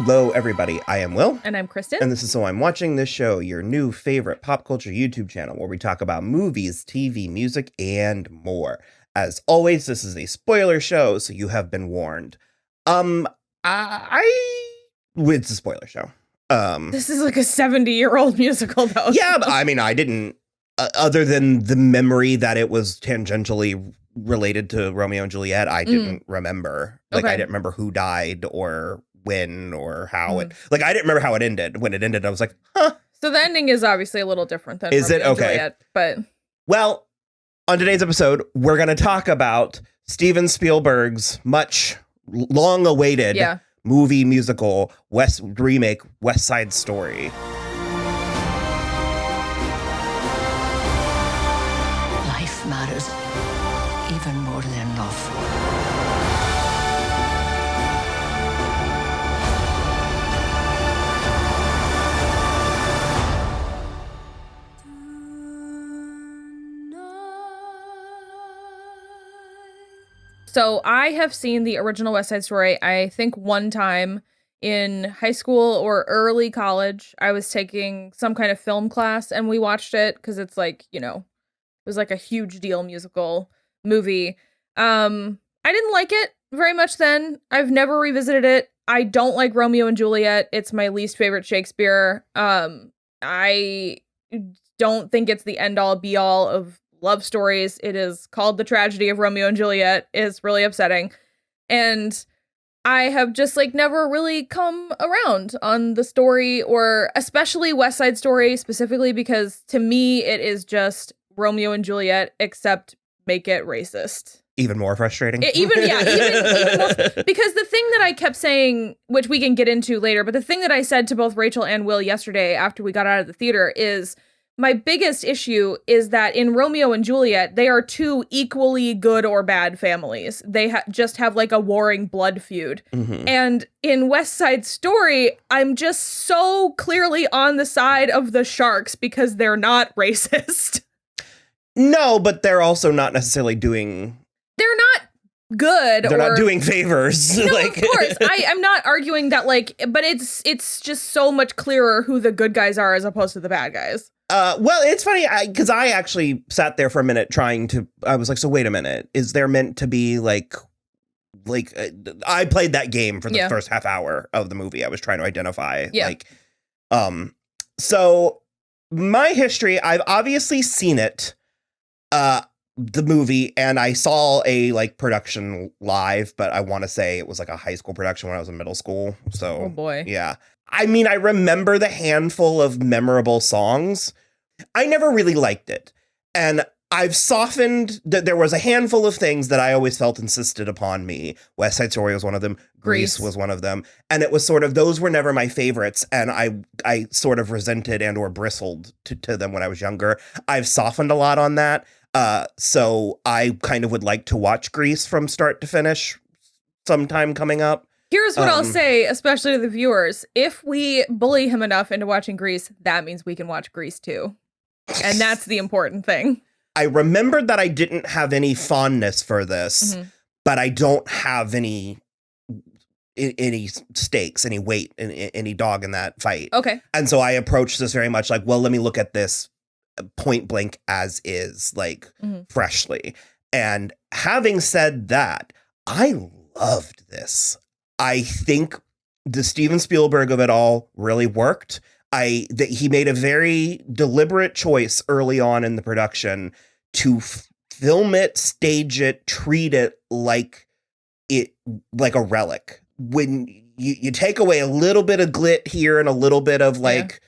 Hello, everybody. I am Will. And I'm Kristin. And this is So I'm Watching This Show, your new favorite pop culture YouTube channel where we talk about movies, TV, music, and more. As always, this is a spoiler show, so you have been warned. It's a spoiler show. This is like a 70-year-old musical, though. Yeah, but I mean, I didn't, other than the memory that it was tangentially related to Romeo and Juliet, I didn't remember. Like, I didn't remember who died or when or how it, like, I didn't remember how it ended. When it ended, I was like, huh. So the ending is obviously a little different than Is Romeo it? and Okay. Juliet, but Well, on today's episode, we're going to talk about Steven Spielberg's much long-awaited movie musical remake, West Side Story. Life matters even more than love. So I have seen the original West Side Story, I think one time in high school or early college. I was taking some kind of film class and we watched it because it's like, you know, it was like a huge deal musical movie. I didn't like it very much then. I've never revisited it. I don't like Romeo and Juliet. It's my least favorite Shakespeare. I don't think it's the end all be all of love stories. It is called The Tragedy of Romeo and Juliet. It's really upsetting. And I have just like never really come around on the story, or especially West Side Story specifically, because to me it is just Romeo and Juliet, except make it racist. Even more frustrating. Even more, because the thing that I kept saying, which we can get into later, but the thing that I said to both Rachel and Will yesterday after we got out of the theater is my biggest issue is that in Romeo and Juliet, they are two equally good or bad families. They just have like a warring blood feud. Mm-hmm. And in West Side Story, I'm just so clearly on the side of the sharks because they're not racist. No, but they're also not necessarily doing... They're not good. They're not doing favors. No, like... of course. I'm not arguing that, like, but it's just so much clearer who the good guys are as opposed to the bad guys. Well, it's funny because I actually sat there for a minute I was like, so wait a minute, is there meant to be like I played that game for the first half hour of the movie. I was trying to identify so my history, I've obviously seen it, the movie, and I saw a like production live, but I want to say it was like a high school production when I was in middle school. So, oh boy. Yeah. I mean, I remember the handful of memorable songs. I never really liked it. And I've softened that there was a handful of things that I always felt insisted upon me. West Side Story was one of them. Grease was one of them. And it was sort of, those were never my favorites. And I sort of resented and or bristled to them when I was younger. I've softened a lot on that. So I kind of would like to watch Grease from start to finish sometime coming up. Here's what I'll say, especially to the viewers. If we bully him enough into watching Grease, that means we can watch Grease too. And that's the important thing. I remembered that I didn't have any fondness for this, but I don't have any stakes, any weight, any dog in that fight. Okay. And so I approached this very much like, well, let me look at this point blank as is, like freshly. And having said that, I loved this. I think the Steven Spielberg of it all really worked. That he made a very deliberate choice early on in the production to film it, stage it, treat it like a relic. When you take away a little bit of glit here and a little bit of like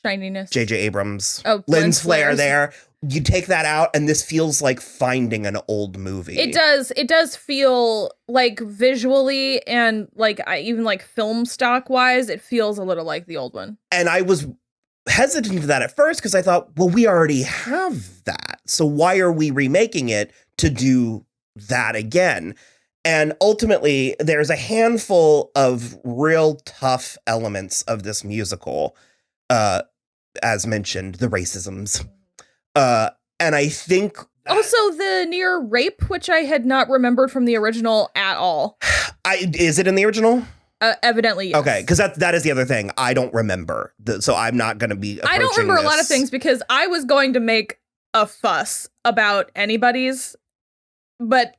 shininess, J.J. Abrams lens flare there. You take that out and this feels like finding an old movie. It does feel like visually and like even like film stock wise, it feels a little like the old one. And I was hesitant to that at first because I thought, well, we already have that. So why are we remaking it to do that again? And ultimately, there's a handful of real tough elements of this musical. As mentioned, the racisms. And I think also the near rape, which I had not remembered from the original at all. Is it in the original? Evidently, yes. Okay, because that is the other thing. I don't remember. So I'm not going to be approaching I don't remember this. a lot of things because I was going to make a fuss about anybody's, but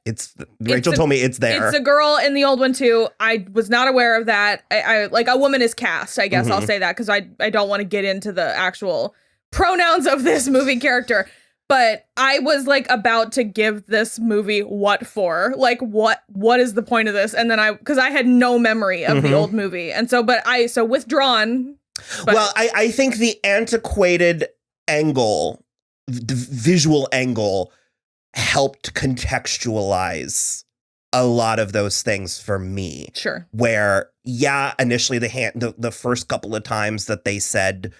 Rachel told me it's there. It's a girl in the old one too. I was not aware of that. I like a woman is cast, I guess I'll say that because I don't want to get into the actual pronouns of this movie character. But I was like about to give this movie what for? Like what is the point of this? And then because I had no memory of the old movie. And so withdrawn. Well, I think the antiquated angle, the visual angle, helped contextualize a lot of those things for me. Sure. Where, initially the first couple of times that they said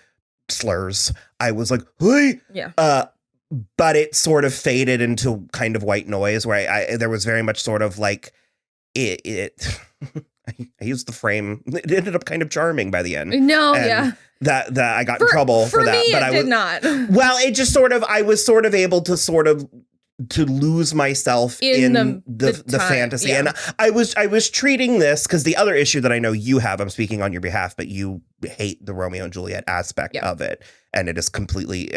slurs, I was like, hey. Yeah. But it sort of faded into kind of white noise where there was very much sort of like it I used the frame. It ended up kind of charming by the end. No, and yeah. That I got in trouble for that. Me, but it did not. Well, it just I was sort of able to lose myself in the fantasy. Yeah. And I was treating this, because the other issue that I know you have, I'm speaking on your behalf, but you hate the Romeo and Juliet aspect of it. And it is completely,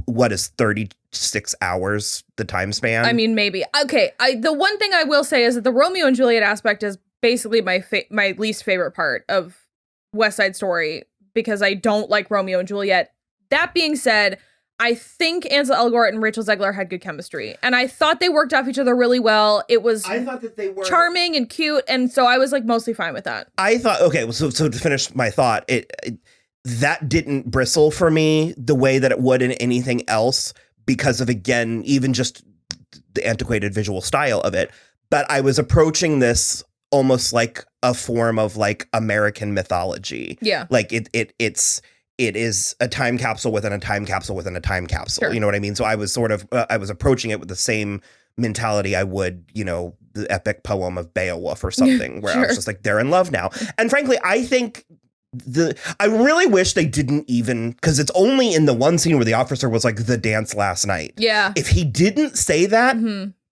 what is 36 hours, the time span? I mean, maybe. Okay, the one thing I will say is that the Romeo and Juliet aspect is basically my least favorite part of West Side Story, because I don't like Romeo and Juliet. That being said, I think Ansel Elgort and Rachel Zegler had good chemistry, and I thought they worked off each other really well. I thought that they were charming and cute, and so I was like mostly fine with that. I thought, okay, so to finish my thought, that didn't bristle for me the way that it would in anything else because of, again, even just the antiquated visual style of it. But I was approaching this almost like a form of like American mythology. Yeah. Like it is a time capsule within a time capsule within a time capsule. Sure. You know what I mean? So I was sort of, I was approaching it with the same mentality I would, the epic poem of Beowulf or something, where I was just like, they're in love now. And frankly, I think I really wish they didn't even, because it's only in the one scene where the officer was like, the dance last night. Yeah. If he didn't say that,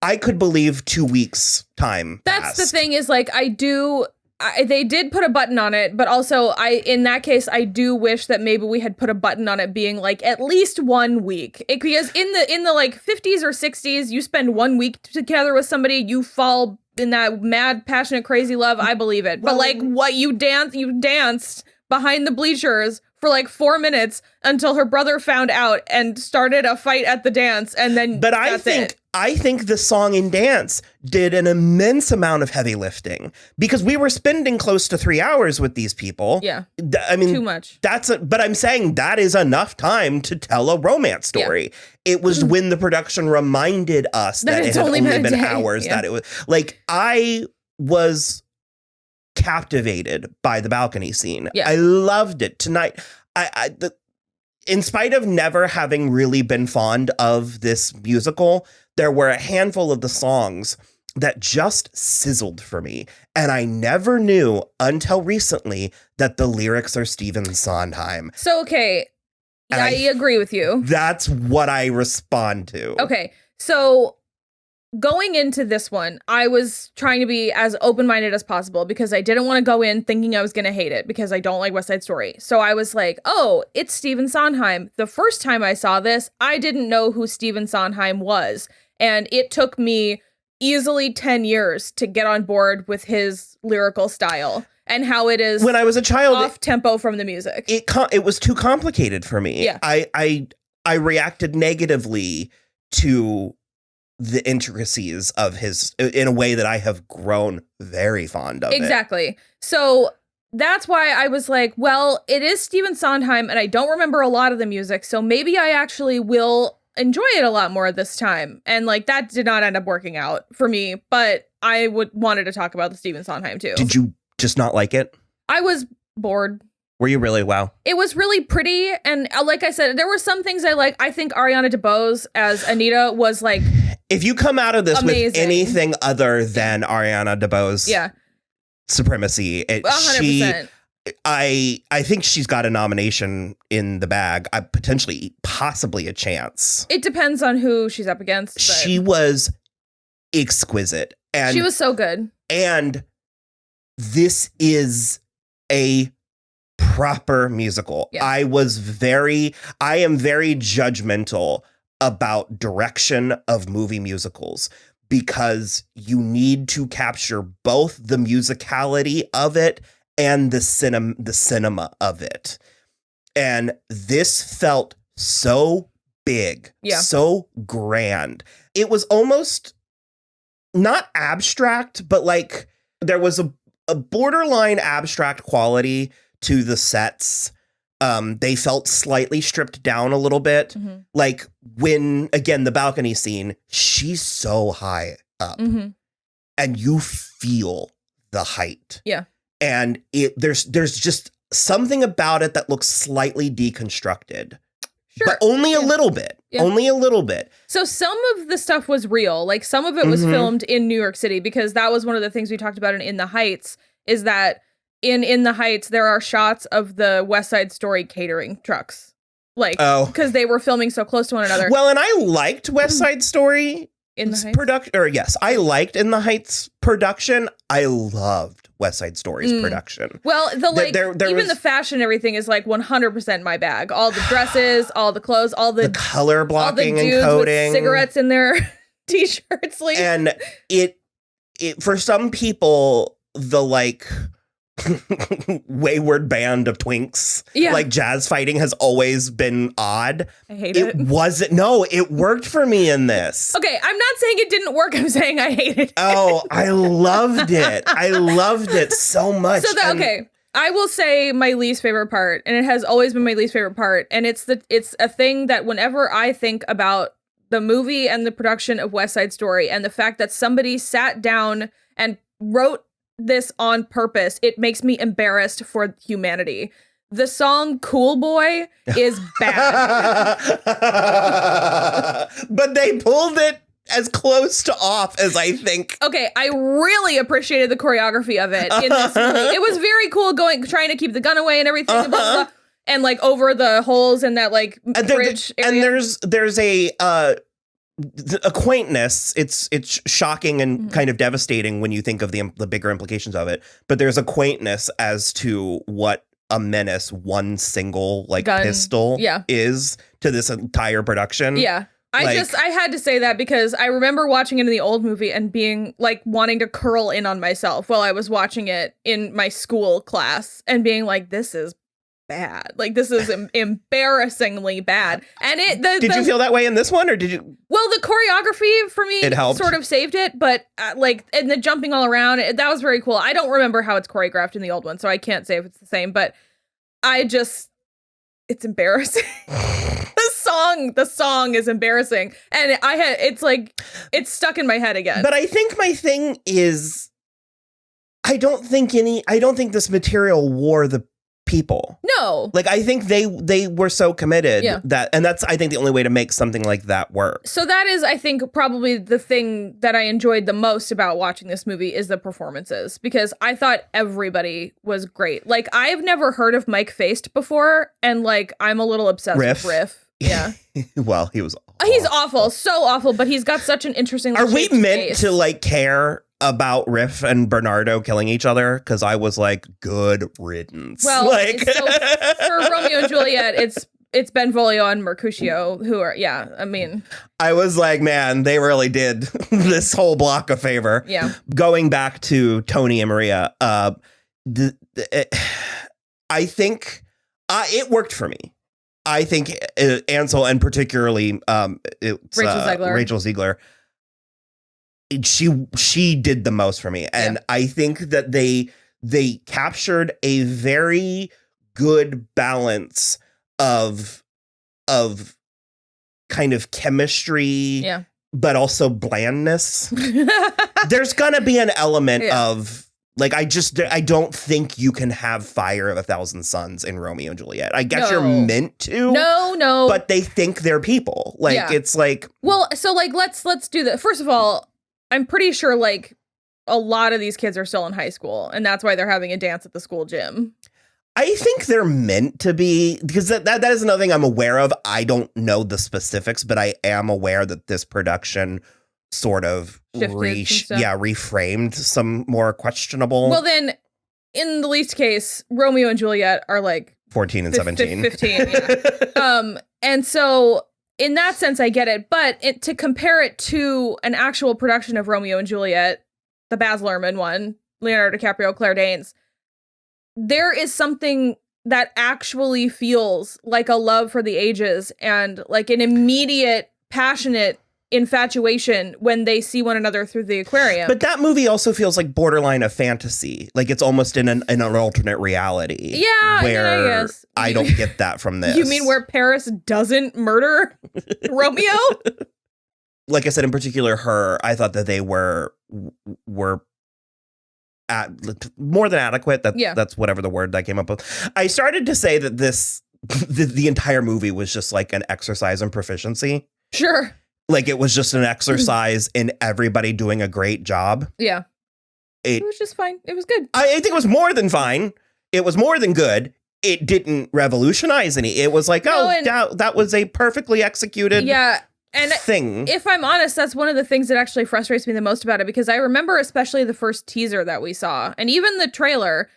I could believe 2 weeks time That's passed. the thing is like, they did put a button on it, but also in that case, I do wish that maybe we had put a button on it being like at least 1 week. Because in the like 50s or 60s, you spend 1 week together with somebody, you fall in that mad, passionate, crazy love. I believe it. But like what you danced behind the bleachers for like 4 minutes until her brother found out and started a fight at the dance, and then But I think the song and dance did an immense amount of heavy lifting, because we were spending close to 3 hours with these people. Yeah. I mean, too much. But I'm saying that is enough time to tell a romance story. Yeah. It was when the production reminded us that it had only been hours that it was like, I was captivated by the balcony scene. Yeah. I loved it tonight. In spite of never having really been fond of this musical, there were a handful of the songs that just sizzled for me. And I never knew until recently that the lyrics are Steven Sondheim. So, okay. Yeah, I agree with you. That's what I respond to. Okay. So going into this one, I was trying to be as open-minded as possible because I didn't want to go in thinking I was going to hate it because I don't like West Side Story. So I was like, oh, it's Steven Sondheim. The first time I saw this, I didn't know who Steven Sondheim was. And it took me easily 10 years to get on board with his lyrical style and how it is, when I was a child, off tempo from the music. It was too complicated for me. Yeah. I reacted negatively to the intricacies of his in a way that I have grown very fond of. Exactly. So that's why I was like, well, it is Steven Sondheim and I don't remember a lot of the music. So maybe I actually will enjoy it a lot more this time. And like that did not end up working out for me, but I wanted to talk about the Steven Sondheim too. Did you just not like it? I was bored. Were you really? Wow. It was really pretty. And like I said, there were some things I like. I think Ariana DeBose as Anita was like, if you come out of this amazing. With anything other than Ariana DeBose supremacy, 100%. I think she's got a nomination in the bag. Possibly a chance. It depends on who she's up against. But she was exquisite. And she was so good. And this is a proper musical. Yeah. I am very judgmental about direction of movie musicals because you need to capture both the musicality of it and the cinema of it. And this felt so big, so grand. It was almost not abstract, but like there was a borderline abstract quality to the sets. They felt slightly stripped down a little bit. Mm-hmm. Like when, again, the balcony scene, she's so high up and you feel the height. Yeah. And there's just something about it that looks slightly deconstructed. Sure. But only a little bit. Yeah. Only a little bit. So some of the stuff was real. Like some of it was filmed in New York City, because that was one of the things we talked about in the Heights, is that in the Heights, there are shots of the West Side Story catering trucks. Like, because they were filming so close to one another. Well, and I liked West Side Story in the Heights production. Or yes, I liked In the Heights production. I loved West Side Story's production. Well, there even was, the fashion and everything is like 100% my bag. All the dresses, all the clothes, all the color blocking all the dudes and coding, with cigarettes in their t-shirts. Like. And it for some people, the like wayward band of twinks, like jazz fighting has always been odd. I hate it. It worked for me in this. Okay, I'm not saying it didn't work. I'm saying I hated it. Oh, I loved it. I loved it so much. So okay, I will say my least favorite part, and it has always been my least favorite part, and it's a thing that whenever I think about the movie and the production of West Side Story and the fact that somebody sat down and wrote this on purpose, it makes me embarrassed for humanity. The song Cool Boy is bad. But they pulled it as close to off as I think. Okay, I really appreciated the choreography of it in this movie. It was very cool trying to keep the gun away and everything, and blah, blah, blah, and like over the holes in that like bridge area. And there's a quaintness. It's shocking and kind of devastating when you think of the bigger implications of it. But there's a quaintness as to what a menace one single pistol is to this entire production. Yeah. I had to say that because I remember watching it in the old movie and being like wanting to curl in on myself while I was watching it in my school class and being like, this is bad. Like, this is embarrassingly bad. And did you feel that way in this one, or did you? Well, the choreography for me, it helped. Sort of saved it, but and the jumping all around, that was very cool. I don't remember how it's choreographed in the old one, so I can't say if it's the same, but it's embarrassing. The song is embarrassing, and it's stuck in my head again. But I think my thing is, I don't think this material wore the people. No. Like, I think they were so committed and that's, I think, the only way to make something like that work. So that is, I think, probably the thing that I enjoyed the most about watching this movie is the performances, because I thought everybody was great. Like, I've never heard of Mike Faced before, and like, I'm a little obsessed with Riff. Yeah. Well, he's awful, so awful, but he's got such an interesting. Are we meant to like care about Riff and Bernardo killing each other? Because I was like, good riddance. Well, so for Romeo and Juliet, it's Benvolio and Mercutio who are, I mean. I was like, man, they really did this whole block a favor. Yeah. Going back to Tony and Maria, I think it worked for me. I think Ansel, and particularly Rachel Ziegler, she did the most for me. And I think that they captured a very good balance of kind of chemistry, but also blandness. There's gonna be an element of like, I don't think you can have Fire of a Thousand Suns in Romeo and Juliet. I guess you're meant to. No. But they think they're people. Like, it's like. Well, so like, let's do that. First of all, I'm pretty sure like a lot of these kids are still in high school, and that's why they're having a dance at the school gym. I think they're meant to be, because that is another thing I'm aware of. I don't know the specifics, but I am aware that this production sort of reframed some more questionable in the least case, Romeo and Juliet are like 14 and 17. 15, yeah. And so in that sense, I get it. But to compare it to an actual production of Romeo and Juliet, the Baz Luhrmann one, Leonardo DiCaprio, Claire Danes, there is something that actually feels like a love for the ages and like an immediate, passionate infatuation when they see one another through the aquarium. But that movie also feels like borderline of fantasy. Like it's almost in an alternate reality. Yeah, where I guess. I don't get that from this. You mean where Paris doesn't murder Romeo? Like I said, in particular, I thought that they were more than adequate. That's whatever the word that I came up with. I started to say that the entire movie was just like an exercise in proficiency. Sure. Like it was just an exercise in everybody doing a great job. Yeah. It was just fine. It was good. I think it was more than fine. It was more than good. It didn't revolutionize any. It was like, that was a perfectly executed thing. If I'm honest, that's one of the things that actually frustrates me the most about it, because I remember especially the first teaser that we saw, and even the trailer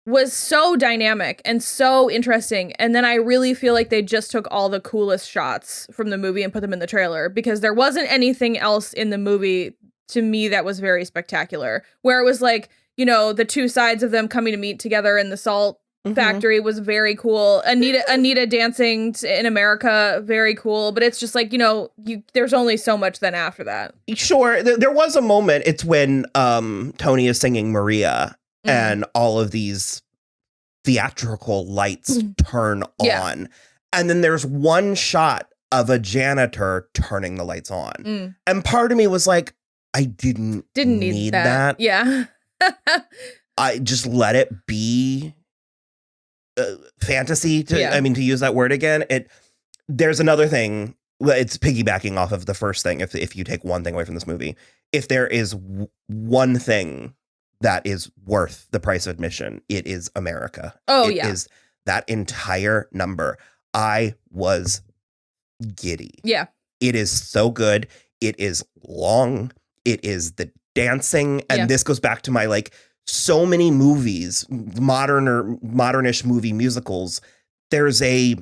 was so dynamic and so interesting. And then I really feel like they just took all the coolest shots from the movie and put them in the trailer, because there wasn't anything else in the movie to me that was very spectacular, where it was like, you know, the two sides of them coming to meet together in the salt factory was very cool. Anita dancing in America, very cool. But it's just like, you know, there's only so much then after that. Sure. There was a moment. It's when Tony is singing Maria and all of these theatrical lights turn on. And then there's one shot of a janitor turning the lights on. And part of me was like, I didn't need that. Yeah. I just let it be fantasy, to use that word again. There's another thing. It's piggybacking off of the first thing. If you take one thing away from this movie, if there is one thing that is worth the price of admission, it is America. It is that entire number. I was giddy. Yeah. It is so good. It is long. It is the dancing. And this goes back to my, like, so many movies, modern or modernish movie musicals, there's a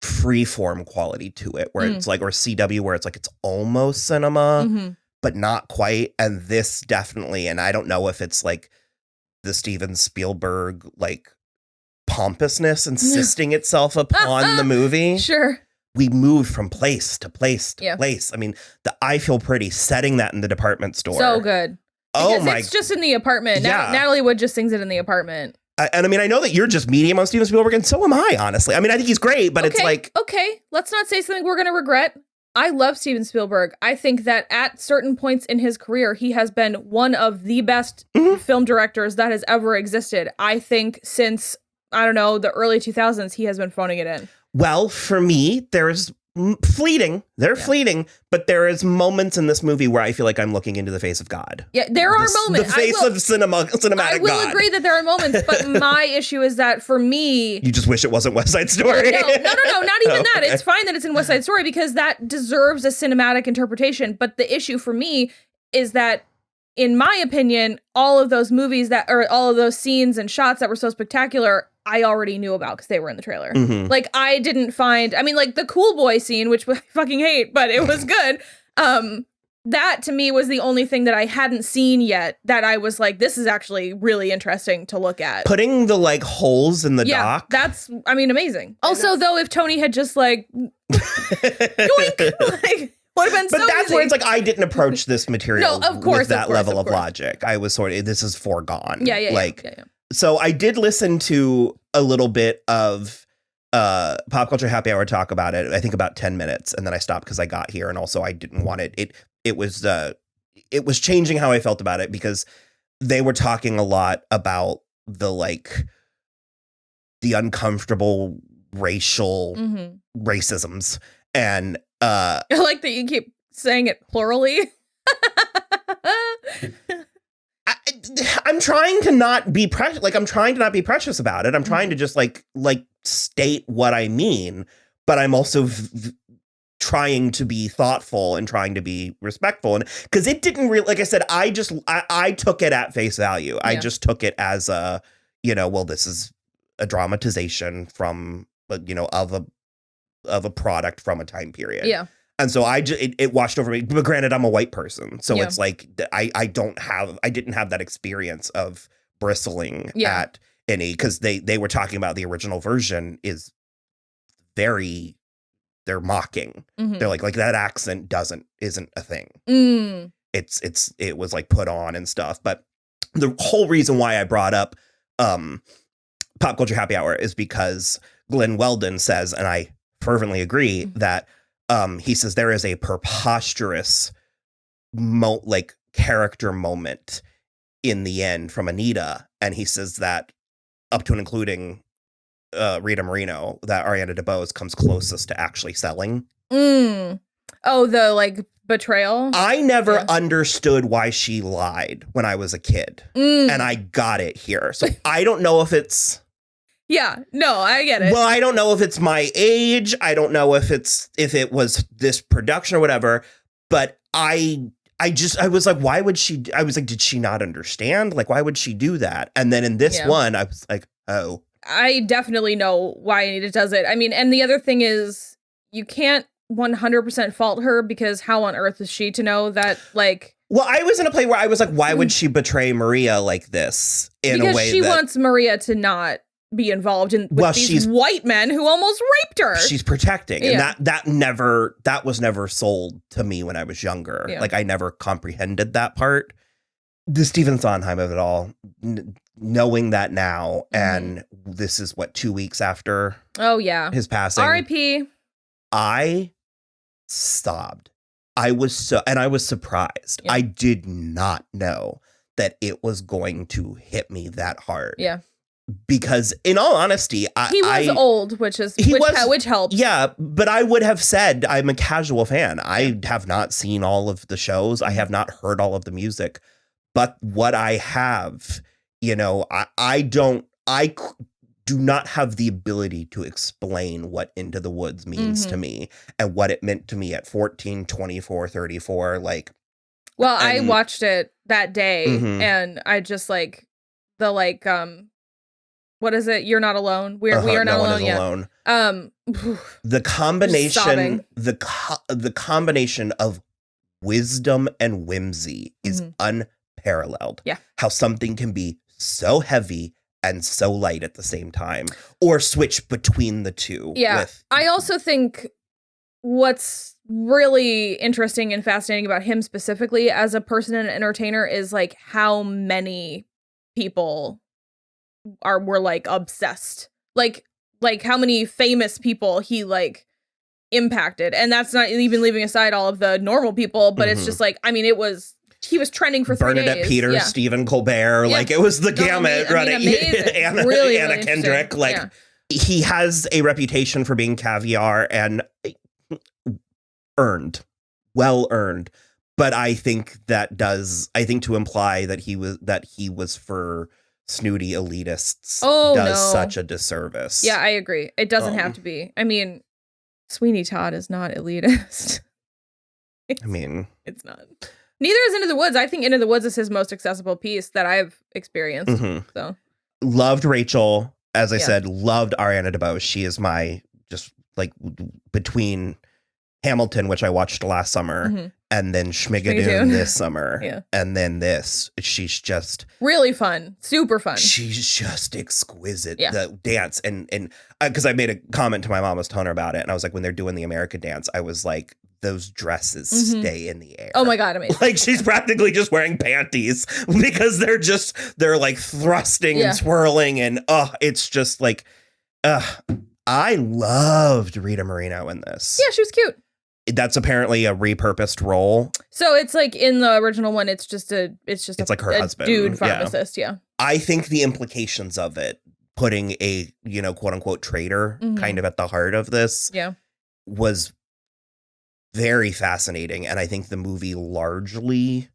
freeform quality to it where it's like, or CW, where it's like, it's almost cinema, but not quite. And this definitely, and I don't know if it's like the Steven Spielberg, like, pompousness insisting itself upon the movie. Sure. We moved from place to place to place. I mean, the I Feel Pretty, setting that in the department store. So good. Because it's just in the apartment. Yeah. Natalie Wood just sings it in the apartment. And I mean, I know that you're just medium on Steven Spielberg, and so am I, honestly. I mean, I think he's great, but it's like... Okay, let's not say something we're going to regret. I love Steven Spielberg. I think that at certain points in his career, he has been one of the best film directors that has ever existed. I think since, I don't know, the early 2000s, he has been phoning it in. Well, for me, there's fleeting. They're fleeting, but there is moments in this movie where I feel like I'm looking into the face of God. Yeah, there are moments. The face of cinematic God. I will agree that there are moments, but my issue is that for me... You just wish it wasn't West Side Story. No, not even that. It's fine that it's in West Side Story because that deserves a cinematic interpretation. But the issue for me is that, in my opinion, all of those movies all of those scenes and shots that were so spectacular, I already knew about because they were in the trailer. Like, I didn't find, I mean, like the Cool Boy scene, which I fucking hate, but it was good. That to me was the only thing that I hadn't seen yet that I was like, this is actually really interesting to look at. Putting the like holes in the dock. That's, I mean, amazing. Also, though, if Tony had just like, yoink, like, would have been so But that's easy. where it's like, I didn't approach this material with that level of course. logic. I was sort of, this is foregone. Yeah. So I did listen to a little bit of Pop Culture Happy Hour talk about it. I think about 10 minutes, and then I stopped because I got here, and also I didn't want it. It was changing how I felt about it because they were talking a lot about the uncomfortable racial racisms, and I like that you keep saying it plurally. I'm trying to not be precious. Like, I'm trying to not be precious about it. I'm trying to just like state what I mean, but I'm also trying to be thoughtful and trying to be respectful. And because it didn't really, like I said, I took it at face value. I just took it as a, well, this is a dramatization from, of a product from a time period. Yeah. And so it washed over me. But granted, I'm a white person. So it's like, I didn't have that experience of bristling at any, because they were talking about the original version is they're mocking. They're like that accent isn't a thing. It was like put on and stuff. But the whole reason why I brought up Pop Culture Happy Hour is because Glenn Weldon says, and I fervently agree, that he says there is a preposterous character moment in the end from Anita, and he says that up to and including Rita Moreno, that Ariana DeBose comes closest to actually selling. Oh, the betrayal. I never understood why she lied when I was a kid, and I got it here. So I don't know if it's. Yeah, no, I get it. Well, I don't know if it's my age. I don't know if it was this production or whatever. But I was like, why would she? I was like, did she not understand? Like, why would she do that? And then in this one, I was like, oh. I definitely know why Anita does it. I mean, and the other thing is, you can't 100% fault her, because how on earth is she to know that, Well, I was in a place where I was like, why would she betray Maria like this in a way because she wants Maria to not be involved with these white men who almost raped her. She's protecting. And that was never sold to me when I was younger. Yeah. Like, I never comprehended that part. The Stephen Sondheim of it all, knowing that now, and this is 2 weeks after his passing. R.I.P. I sobbed. I was surprised. Yeah. I did not know that it was going to hit me that hard. Yeah. Because in all honesty, he was old, which helps. Yeah, but I would have said I'm a casual fan. I have not seen all of the shows. I have not heard all of the music. But what I have, I do not have the ability to explain what Into the Woods means to me and what it meant to me at 14, 24, 34. Well, I watched it that day and I just what is it? You're not alone. We are not alone. Alone. The combination, the combination of wisdom and whimsy is unparalleled. Yeah. How something can be so heavy and so light at the same time, or switch between the two. Yeah. I also think what's really interesting and fascinating about him specifically as a person and an entertainer is how many people were obsessed, like how many famous people he impacted, and that's not even leaving aside all of the normal people, but it's just he was trending for 3 days. Bernadette Peters, Stephen Colbert, it was the gamut, right? Anna, really Anna Kendrick, he has a reputation for being caviar and well earned. But I think to imply that he was for snooty elitists such a disservice. Yeah, I agree. It doesn't have to be. I mean, Sweeney Todd is not elitist. It's not. Neither is Into the Woods. I think Into the Woods is his most accessible piece that I've experienced. So loved Rachel, as I said, loved Ariana DeBose. She is my between Hamilton, which I watched last summer, and then Schmigadoon this summer, and then this. She's just really fun, super fun. She's just exquisite. The dance and because I made a comment to my mom, I was telling her about it, and I was like, when they're doing the American dance, I was like, those dresses stay in the air. Oh my God, amazing. She's practically just wearing panties because they're thrusting and swirling, and it's just I loved Rita Moreno in this. Yeah, she was cute. That's apparently a repurposed role. So it's in the original one, it's her husband, dude pharmacist. Yeah. I think the implications of it, putting a quote unquote traitor kind of at the heart of this, was very fascinating, and I think the movie largely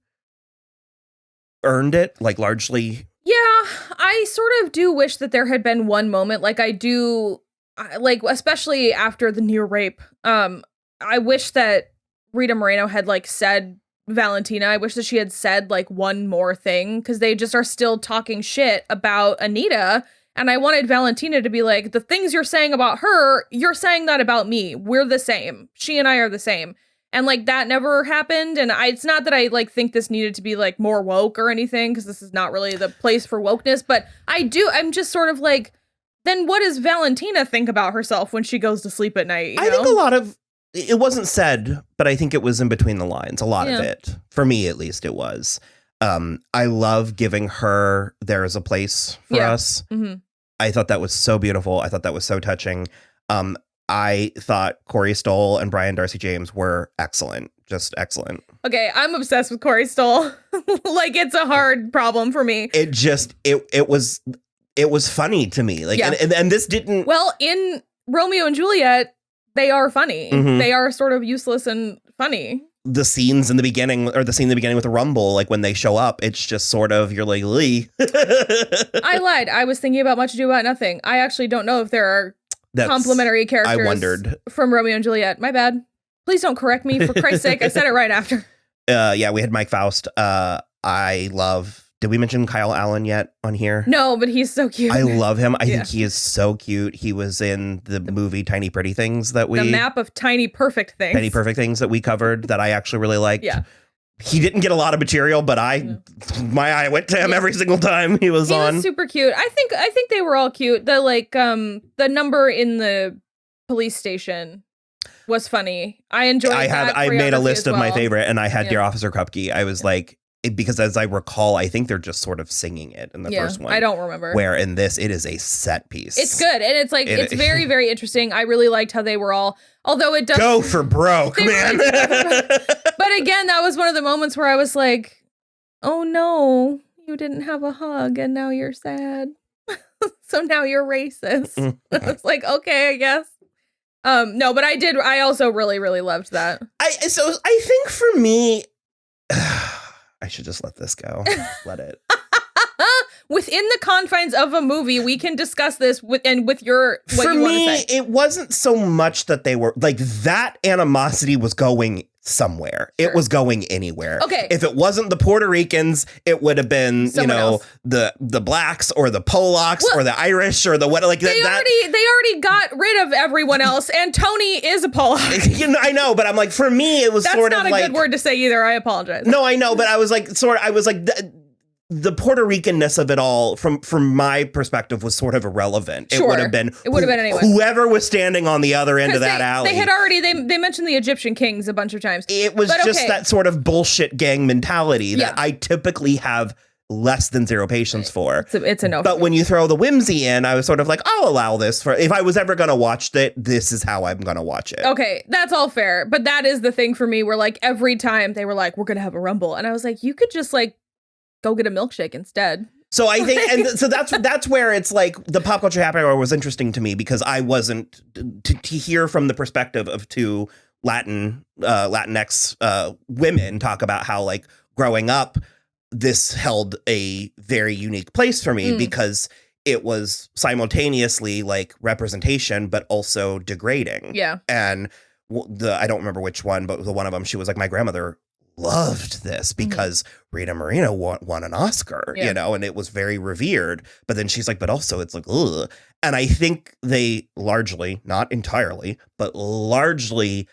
earned it. Largely. Yeah, I sort of do wish that there had been one moment, especially after the near rape. I wish that Rita Moreno had like said Valentina. I wish that she had said like one more thing, because they just are still talking shit about Anita. And I wanted Valentina to be like, the things you're saying about her, you're saying that about me. We're the same. She and I are the same. And like that never happened. And it's not that I like think this needed to be like more woke or anything, because this is not really the place for wokeness. But I'm just sort of like, then what does Valentina think about herself when she goes to sleep at night? I think a lot of it wasn't said, but I think it was in between the lines. A lot of it, for me at least, it was. I love giving her "There Is a Place for Us." Mm-hmm. I thought that was so beautiful. I thought that was so touching. I thought Corey Stoll and Brian Darcy James were excellent. Just excellent. Okay, I'm obsessed with Corey Stoll. Like, it's a hard problem for me. It was funny to me. Like, and this didn't. Well, in Romeo and Juliet, they are funny. Mm-hmm. They are sort of useless and funny. The scenes in the beginning, or the scene in the beginning with the Rumble, like when they show up, it's just sort of, you're like, Lee. I lied. I was thinking about Much Ado About Nothing. I actually don't know if there are complimentary characters I wondered. From Romeo and Juliet. My bad. Please don't correct me, for Christ's sake. I said it right after. Yeah, we had Mike Faust. Did we mention Kyle Allen yet on here? No, but he's so cute. I love him. I think he is so cute. He was in the movie Tiny Pretty Things the map of Tiny Perfect Things. Tiny Perfect Things that we covered that I actually really liked. Yeah. He didn't get a lot of material, but my eye went to him every single time he was on. He was super cute. I think they were all cute. The number in the police station was funny. I enjoyed that. I made a list of my favorite, and I had Dear Officer Krupke. I was like, because as I recall, I think they're just sort of singing it in the first one. I don't remember. Where in this, it is a set piece. It's good. And it's like, it's very, very interesting. I really liked how they were all, although it does. Go for broke, man. But again, that was one of the moments where I was like, oh no, you didn't have a hug and now you're sad. So now you're racist. It's like, okay, I guess. No, but I also really, really loved that. I think for me, I should just let this go. Let it. Within the confines of a movie, we can discuss this with your what for you want to me, say. It wasn't so much that they were like, that animosity was going somewhere. Sure. It was going anywhere. Okay. If it wasn't the Puerto Ricans, it would have been, someone else. the blacks or the Polacks or the Irish or the what, like they already got rid of everyone else, and Tony is a Polak. I know, but I'm like, for me, it was That's sort of like, not a good word to say either. I apologize. No, I know, but I was like, the Puerto Rican-ness of it all, from my perspective, was sort of irrelevant. Sure. It would have been anyway. Whoever was standing on the other end of that alley. They had already they mentioned the Egyptian kings a bunch of times. It was that sort of bullshit gang mentality that I typically have less than zero patience for. It's a no. But when you throw the whimsy in, I was sort of like, I'll allow this for, if I was ever going to watch it, this is how I'm going to watch it. Okay, that's all fair. But that is the thing for me, where like every time they were like, we're going to have a rumble. And I was like, you could just like go get a milkshake instead. So I think, and so that's where it's like the pop culture happy hour was interesting to me, because I wasn't to hear from the perspective of two Latinx women talk about how, like, growing up, this held a very unique place for me because it was simultaneously like representation, but also degrading. Yeah. And I don't remember which one, but the one of them, she was like, my grandmother loved this because Rita Moreno won an Oscar, and it was very revered. But then she's like, but also it's like, ugh. And I think they largely, not entirely, but largely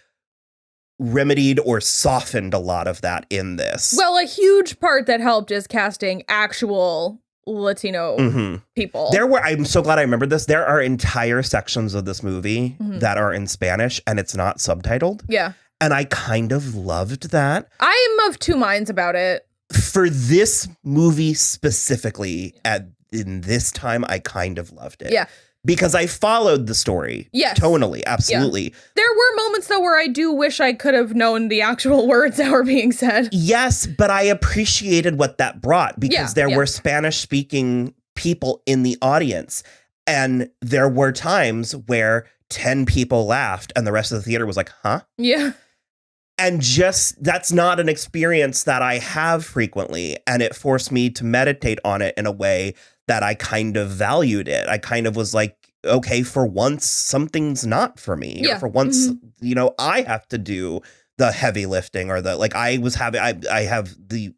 remedied or softened a lot of that in this. Well, a huge part that helped is casting actual Latino people. I'm so glad I remembered this. There are entire sections of this movie that are in Spanish and it's not subtitled. Yeah. And I kind of loved that. I'm of two minds about it. For this movie specifically, in this time, I kind of loved it. Yeah. Because I followed the story. Yes. Tonally, absolutely. Yeah. There were moments, though, where I do wish I could have known the actual words that were being said. Yes, but I appreciated what that brought, because there were Spanish-speaking people in the audience. And there were times where 10 people laughed and the rest of the theater was like, huh? Yeah. And just, that's not an experience that I have frequently. And it forced me to meditate on it in a way that I kind of valued it. I kind of was like, okay, for once, something's not for me. Yeah. Or for once, I have to do the heavy lifting or I have the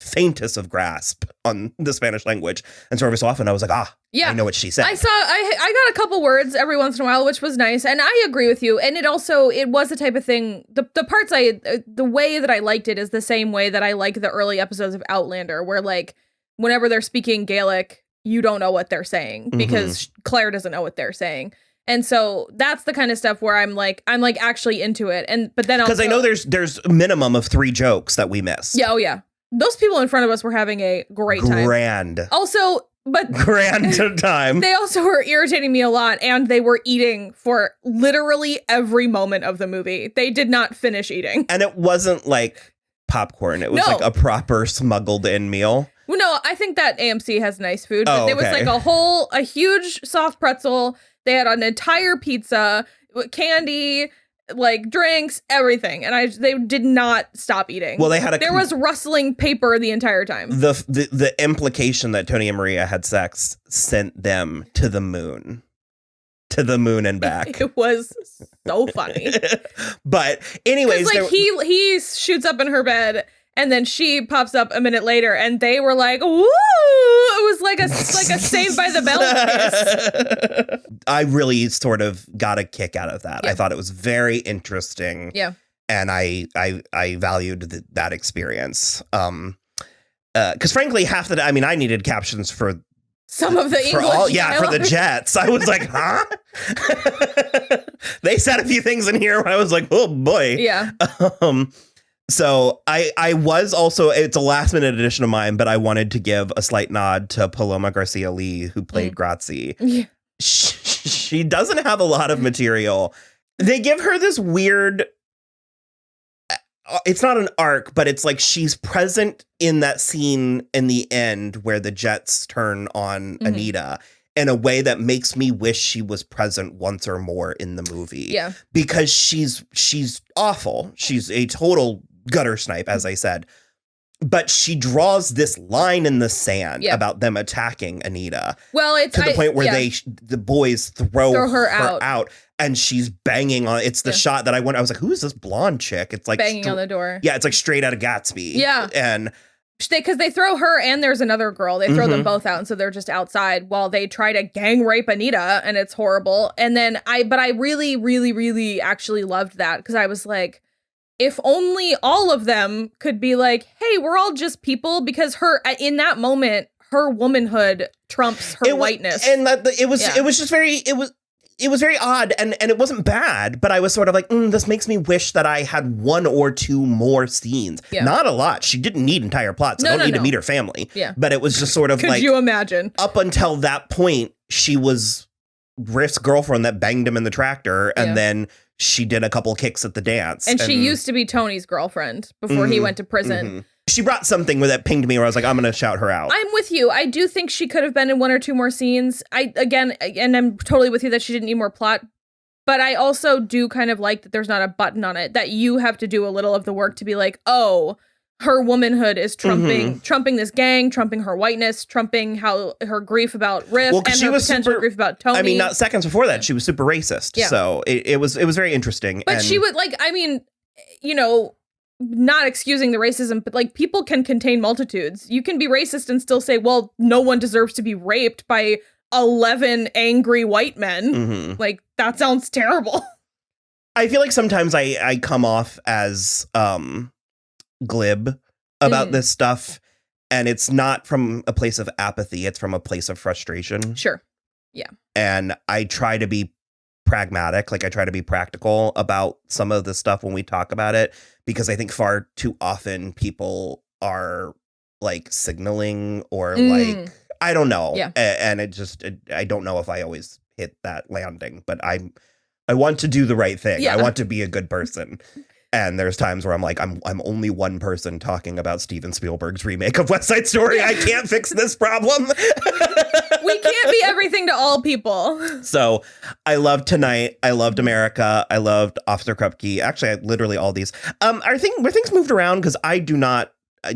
faintest of grasp on the Spanish language. And so every so often I was like, I know what she said. I got a couple words every once in a while, which was nice. And I agree with you. And it was the type of thing, the way that I liked it is the same way that I like the early episodes of Outlander, where like, whenever they're speaking Gaelic, you don't know what they're saying because Claire doesn't know what they're saying. And so that's the kind of stuff where I'm actually into it. But then because I know there's a minimum of 3 jokes that we missed. Yeah. Oh yeah. Those people in front of us were having a great time. Grand. Also, but grand time. They also were irritating me a lot, and they were eating for literally every moment of the movie. They did not finish eating. And it wasn't like popcorn. It was like a proper smuggled in meal. Well, no, I think that AMC has nice food. But there was like a huge soft pretzel. They had an entire pizza, candy, like drinks, everything, and they did not stop eating. Well, there was rustling paper the entire time. The implication that Tony and Maria had sex sent them to the moon and back. It was so funny. But anyways, like he shoots up in her bed, and then she pops up a minute later, and they were like, "Woo!" It was like a Saved by the Bell kiss. I really sort of got a kick out of that. Yeah. I thought it was very interesting. Yeah, and I valued that experience. Because frankly, I needed captions for some of the English. For the Jets. I was like, huh? They said a few things in here where I was like, oh boy. Yeah. So I was also, it's a last minute addition of mine, but I wanted to give a slight nod to Paloma Garcia Lee, who played Grazi. Yeah. She doesn't have a lot of material. They give her this weird, it's not an arc, but it's like she's present in that scene in the end where the Jets turn on Anita in a way that makes me wish she was present once or more in the movie. Yeah. Because she's awful. She's a total gutter snipe, as I said. But she draws this line in the sand about them attacking Anita. Well, it's to the point where the boys throw her out. And she's banging on. It's the shot that I was like, who is this blonde chick? It's like banging on the door. Yeah, it's like straight out of Gatsby. Yeah. And because they throw her and there's another girl. They throw them both out. And so they're just outside while they try to gang rape Anita. And it's horrible. And then I really, really, really actually loved that. Because I was like, if only all of them could be like, hey, we're all just people. Because in that moment, her womanhood trumps her whiteness. And it was very odd, and it wasn't bad, but I was sort of like, this makes me wish that I had 1 or 2 more scenes. Yeah. Not a lot. She didn't need entire plots. I don't need to meet her family. Yeah. But it was just sort of Could you imagine? Up until that point, she was Riff's girlfriend that banged him in the tractor, and then she did a couple kicks at the dance. And she used to be Tony's girlfriend before he went to prison. She brought something that pinged me where I was like, I'm going to shout her out. I'm with you. I do think she could have been in 1 or 2 more scenes. And I'm totally with you that she didn't need more plot. But I also do kind of like that there's not a button on it, that you have to do a little of the work to be like, oh, her womanhood is trumping this gang, trumping her whiteness, trumping her grief about Riff and her potential grief about Tony. I mean, not seconds before that, she was super racist. Yeah. So it was very interesting. But she would not excusing the racism, but like people can contain multitudes. You can be racist and still say, well, no one deserves to be raped by 11 angry white men. Like, that sounds terrible. I feel like sometimes I come off as glib about this stuff, and it's not from a place of apathy. It's from a place of frustration. Sure. Yeah. And I try to be pragmatic. Like, I try to be practical about some of the stuff when we talk about it, because I think far too often people are like signaling or like, I don't know. Yeah. And I don't know if I always hit that landing, but I want to do the right thing. Yeah. I want to be a good person. And there's times where I'm like, I'm only one person talking about Steven Spielberg's remake of West Side Story. I can't fix this problem. We can't be everything to all people. So I loved Tonight. I loved America. I loved Officer Krupke. Actually, literally all these. Were things moved around? Because I do not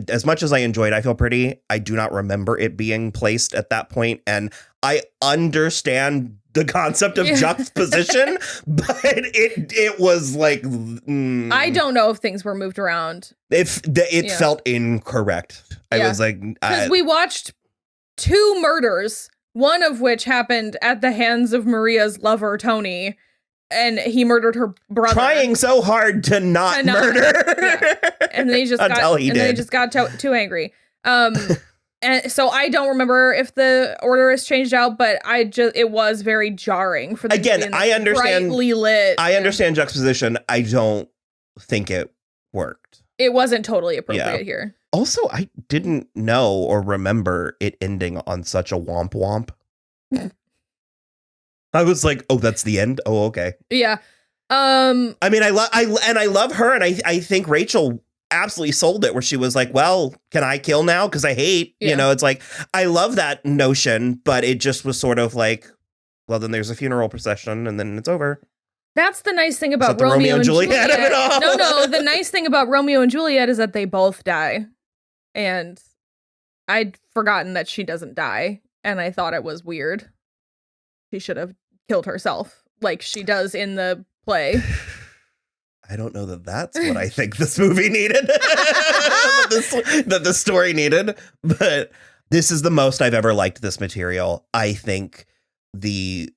as much as I enjoyed I Feel Pretty, I do not remember it being placed at that point. And I understand the concept of juxtaposition, but it was like... I don't know if things were moved around. It felt incorrect. I was like... Because we watched 2 murders, one of which happened at the hands of Maria's lover, Tony, and he murdered her brother. Trying so hard to not murder. And then he just got too angry. And so I don't remember if the order is changed out, but it was very jarring for the again. I understand brightly lit. I understand juxtaposition. I don't think it worked. It wasn't totally appropriate here. Also, I didn't know or remember it ending on such a womp womp. I was like, oh, that's the end. Oh, okay. Yeah. I mean, I love her, and I think Rachel absolutely sold it, where she was like, well, can I kill now? Because I hate, it's like, I love that notion, but it just was sort of like, well, then there's a funeral procession and then it's over. That's the nice thing about Romeo and Juliet. Of it all. No, the nice thing about Romeo and Juliet is that they both die. And I'd forgotten that she doesn't die, and I thought it was weird. She should have killed herself like she does in the play. I don't know that that's what I think this movie needed, that the story needed, but this is the most I've ever liked this material. I think the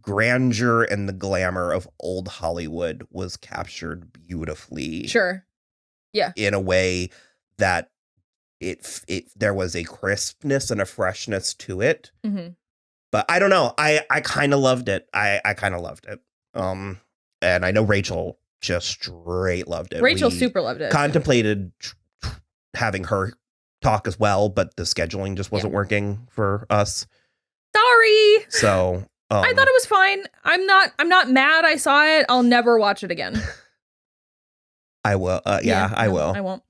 grandeur and the glamour of old Hollywood was captured beautifully. Sure. Yeah. In a way that there was a crispness and a freshness to it. Mm-hmm. But I don't know. I kind of loved it. I kind of loved it. And I know Rachel just straight loved it. Rachel super loved it. Contemplated having her talk as well, but the scheduling just wasn't working for us. Sorry. So I thought it was fine. I'm not mad I saw it. I'll never watch it again. I will. I will. I won't.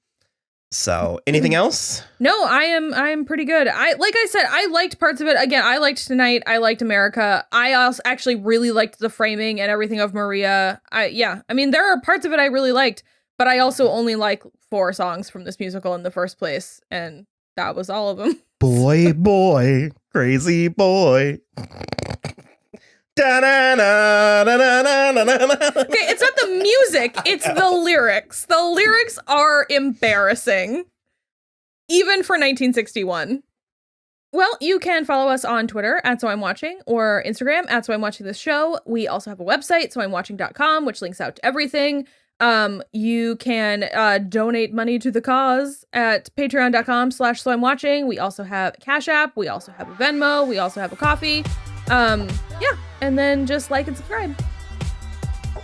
So, anything else? No, I am pretty good. Like I said, I liked parts of it. Again, I liked Tonight. I liked America. I also actually really liked the framing and everything of Maria. I mean, there are parts of it I really liked, but I also only like 4 songs from this musical in the first place, and that was all of them. Boy, boy, crazy boy. Okay, it's not the music, it's the lyrics. The lyrics are embarrassing, even for 1961. Well, you can follow us on Twitter at So I'm Watching, or Instagram at So I'm Watching This Show. We also have a website, soimwatching.com, which links out to everything. You can donate money to the cause at patreon.com/soimwatching. We also have a Cash App. We also have a Venmo. We also have a coffee. And then just like and subscribe.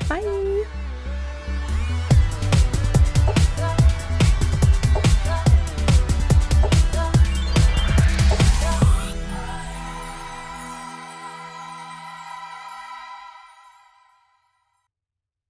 Bye.